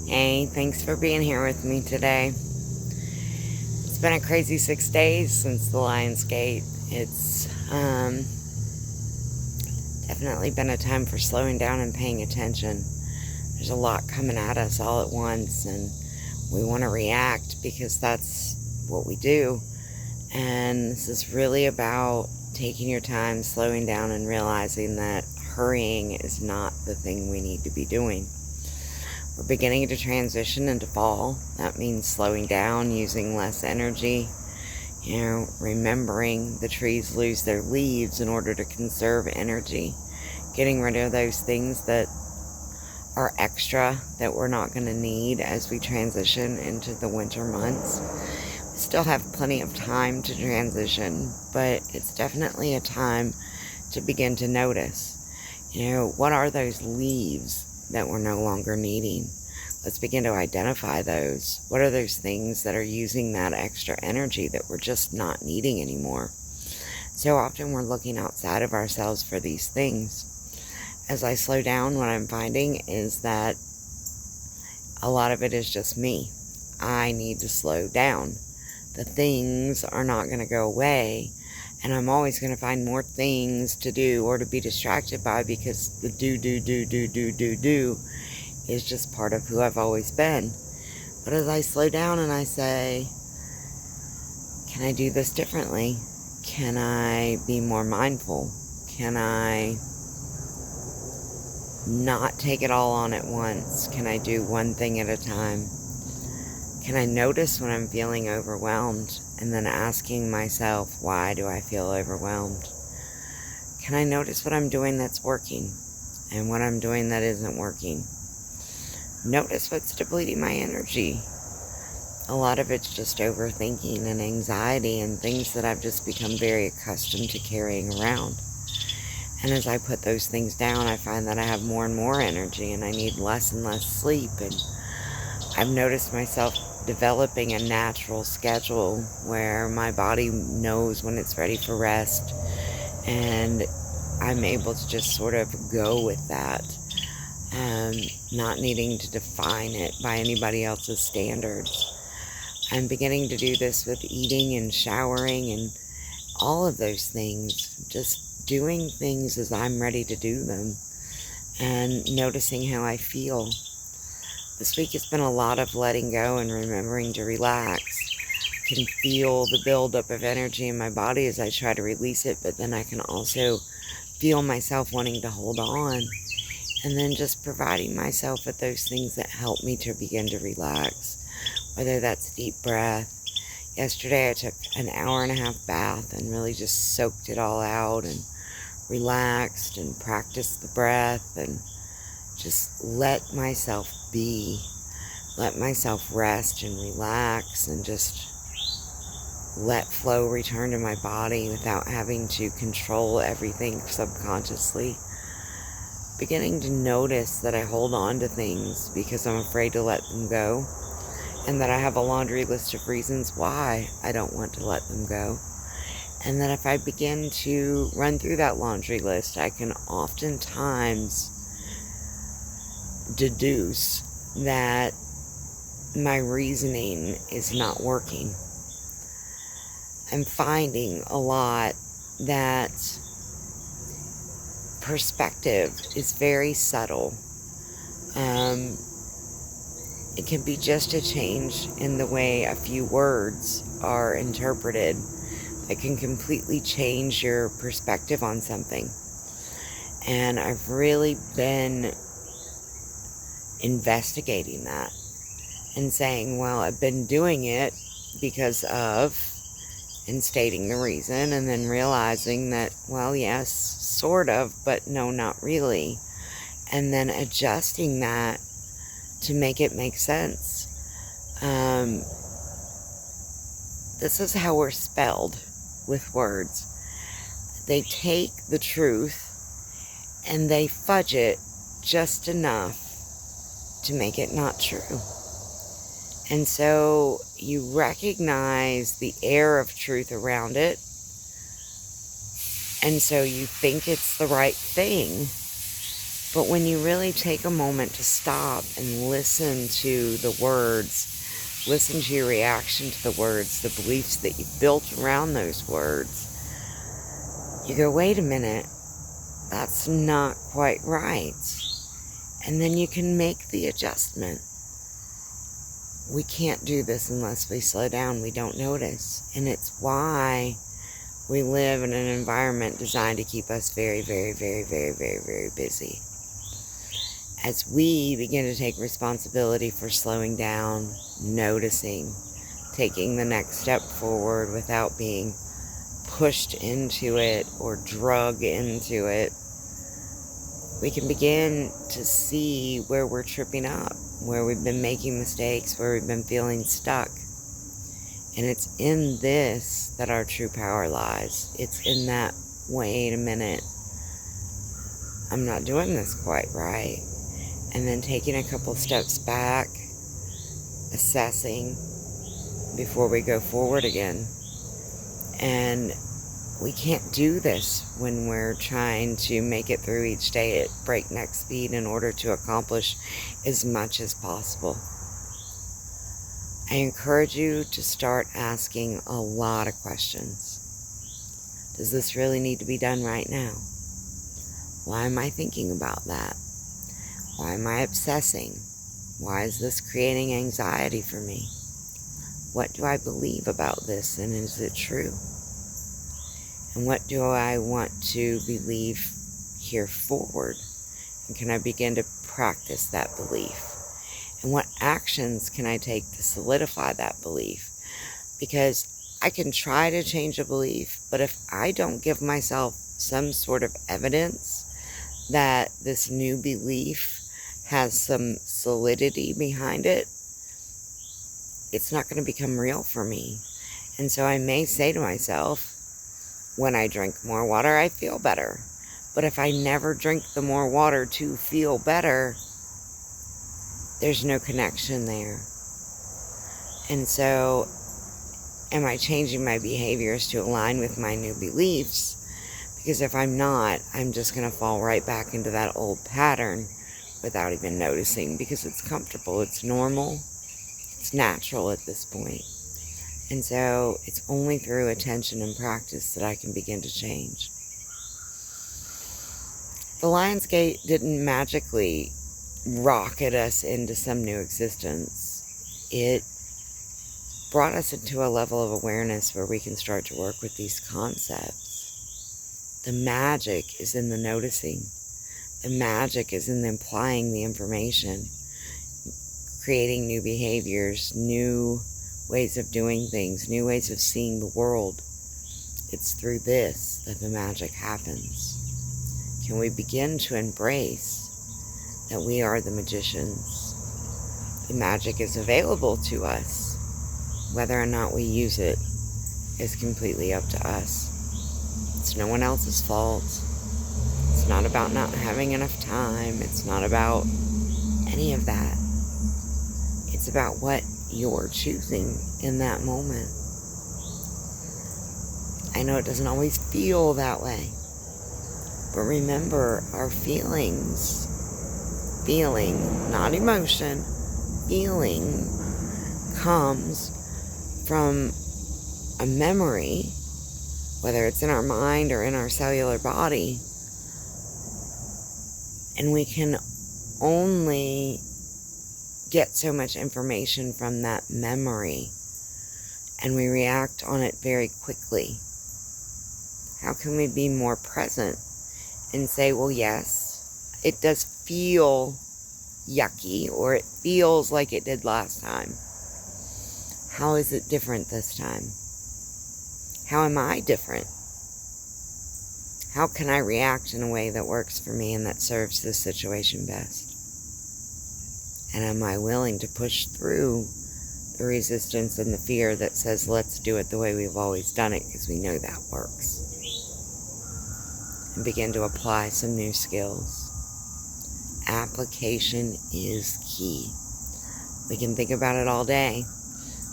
Hey, thanks for being here with me today. It's been a crazy 6 days since the Lion's Gate. It's definitely been a time for slowing down and paying attention. There's a lot coming at us all at once, and we want to react because that's what we do. And this is really about taking your time, slowing down, and realizing that hurrying is not the thing we need to be doing. We're beginning to transition into fall. That means slowing down, using less energy, remembering the trees lose their leaves in order to conserve energy, getting rid of those things that are extra that we're not going to need as we transition into the winter months. We still have plenty of time to transition, but it's definitely a time to begin to notice, what are those leaves that we're no longer needing? Let's begin to identify those. What are those things that are using that extra energy that we're just not needing anymore? So often we're looking outside of ourselves for these things. As I slow down, what I'm finding is that a lot of it is just me. I need to slow down. The things are not going to go away, and I'm always going to find more things to do or to be distracted by, because the do is just part of who I've always been. But as I slow down and I say, can I do this differently? Can I be more mindful? Can I not take it all on at once? Can I do one thing at a time? Can I notice when I'm feeling overwhelmed, and then asking myself, why do I feel overwhelmed? Can I notice what I'm doing that's working and what I'm doing that isn't working? Notice what's depleting my energy. A lot of it's just overthinking and anxiety and things that I've just become very accustomed to carrying around. And as I put those things down, I find that I have more and more energy, and I need less and less sleep. And I've noticed myself developing a natural schedule where my body knows when it's ready for rest, and I'm able to just sort of go with that, not needing to define it by anybody else's standards. I'm beginning to do this with eating and showering and all of those things, just doing things as I'm ready to do them and noticing how I feel. This week has been a lot of letting go and remembering to relax. I can feel the buildup of energy in my body as I try to release it, but then I can also feel myself wanting to hold on, and then just providing myself with those things that help me to begin to relax, whether that's deep breath. Yesterday I took an 1.5-hour bath and really just soaked it all out and relaxed and practiced the breath and just let myself be, let myself rest and relax, and just let flow return to my body without having to control everything subconsciously. Beginning to notice that I hold on to things because I'm afraid to let them go, and that I have a laundry list of reasons why I don't want to let them go. And that if I begin to run through that laundry list, I can oftentimes deduce that my reasoning is not working. I'm finding a lot that perspective is very subtle. It can be just a change in the way a few words are interpreted that can completely change your perspective on something. And I've really been investigating that and saying, well, I've been doing it because of, and stating the reason, and then realizing that, well, yes, sort of, but no, not really. And then adjusting that to make it make sense. This is how we're spelled with words. They take the truth and they fudge it just enough to make it not true. And so you recognize the air of truth around it, and so you think it's the right thing, But when you really take a moment to stop and listen to the words, listen to your reaction to the words, the beliefs that you built around those words, you go, wait a minute, that's not quite right. And then you can make the adjustment. We can't do this unless we slow down. We don't notice. And it's why we live in an environment designed to keep us very, very, very, very, very, very busy. As we begin to take responsibility for slowing down, noticing, taking the next step forward without being pushed into it or drug into it, we can begin to see where we're tripping up, where we've been making mistakes, where we've been feeling stuck. And it's in this that our true power lies. It's in that, wait a minute, I'm not doing this quite right. And then taking a couple steps back, assessing before we go forward again. And we can't do this when we're trying to make it through each day at breakneck speed in order to accomplish as much as possible. I encourage you to start asking a lot of questions. Does this really need to be done right now? Why am I thinking about that? Why am I obsessing? Why is this creating anxiety for me? What do I believe about this, and is it true? And what do I want to believe here forward? And can I begin to practice that belief? And what actions can I take to solidify that belief? Because I can try to change a belief, but if I don't give myself some sort of evidence that this new belief has some solidity behind it, it's not going to become real for me. And so I may say to myself, when I drink more water, I feel better. But if I never drink the more water to feel better, there's no connection there. And so, am I changing my behaviors to align with my new beliefs? Because if I'm not, I'm just going to fall right back into that old pattern without even noticing, because it's comfortable, it's normal, it's natural at this point. And so it's only through attention and practice that I can begin to change. The Lion's Gate didn't magically rocket us into some new existence. It brought us into a level of awareness where we can start to work with these concepts. The magic is in the noticing. The magic is in applying the information, creating new behaviors, new ways of doing things, new ways of seeing the world. It's through this that the magic happens. Can we begin to embrace that we are the magicians? The magic is available to us. Whether or not we use it is completely up to us. It's no one else's fault. It's not about not having enough time. It's not about any of that. It's about what you're choosing in that moment. I know it doesn't always feel that way, but remember, our feelings, not emotion, feeling comes from a memory, whether it's in our mind or in our cellular body, and we can only get so much information from that memory, and we react on it very quickly. How can we be more present and say, well, yes, it does feel yucky, or it feels like it did last time. How is it different this time? How am I different? How can I react in a way that works for me and that serves this situation best? And am I willing to push through the resistance and the fear that says, let's do it the way we've always done it, because we know that works? And begin to apply some new skills. Application is key. We can think about it all day.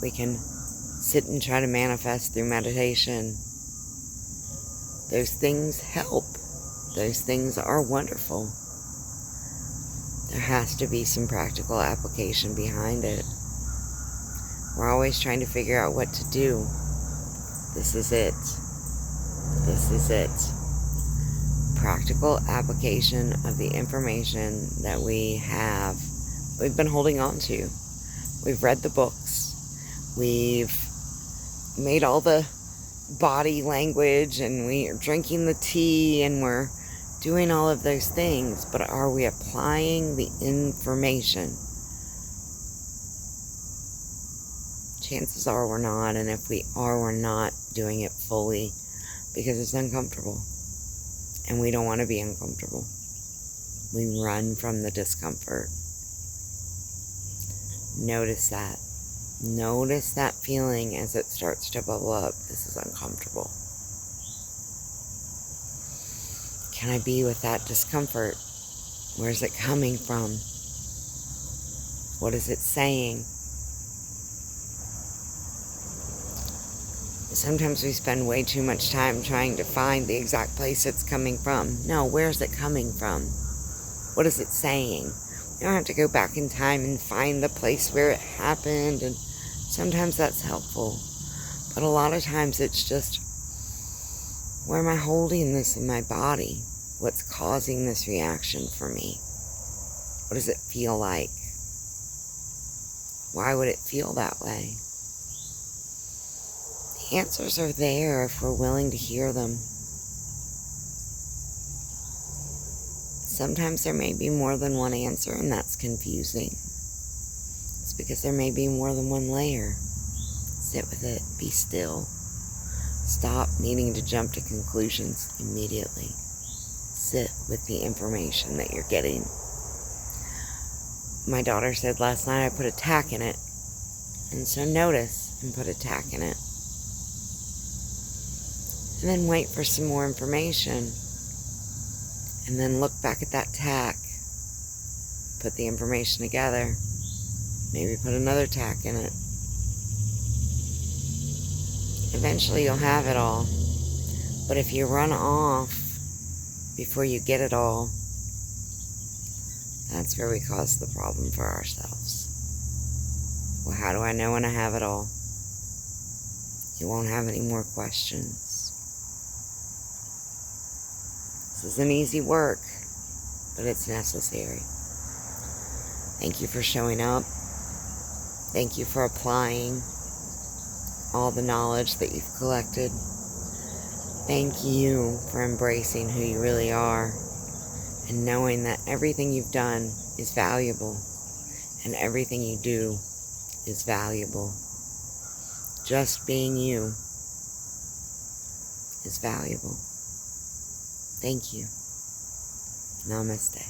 We can sit and try to manifest through meditation. Those things help. Those things are wonderful. There has to be some practical application behind it. We're always trying to figure out what to do. This is it. This is it. Practical application of the information that we've been holding on to. We've read the books. We've made all the body language, and we are drinking the tea, and we're doing all of those things, but are we applying the information? Chances are we're not, and if we are, we're not doing it fully because it's uncomfortable, and we don't want to be uncomfortable. We run from the discomfort. Notice that. Notice that feeling as it starts to bubble up. This is uncomfortable. Can I be with that discomfort? Where's it coming from? What is it saying? Sometimes we spend way too much time trying to find the exact place it's coming from. No, where's it coming from? What is it saying? We don't have to go back in time and find the place where it happened, and sometimes that's helpful. But a lot of times it's just, where am I holding this in my body? What's causing this reaction for me? What does it feel like? Why would it feel that way? The answers are there if we're willing to hear them. Sometimes there may be more than one answer, and that's confusing. It's because there may be more than one layer. Sit with it. Be still. Stop needing to jump to conclusions immediately. Sit with the information that you're getting. My daughter said last night I put a tack in it. And so notice and put a tack in it. And then wait for some more information. And then look back at that tack. Put the information together. Maybe put another tack in it. Eventually you'll have it all. But if you run off before you get it all, that's where we cause the problem for ourselves. Well, how do I know when I have it all? You won't have any more questions. This isn't easy work, but it's necessary. Thank you for showing up. Thank you for applying all the knowledge that you've collected. Thank you for embracing who you really are and knowing that everything you've done is valuable and everything you do is valuable. Just being you is valuable. Thank you. Namaste.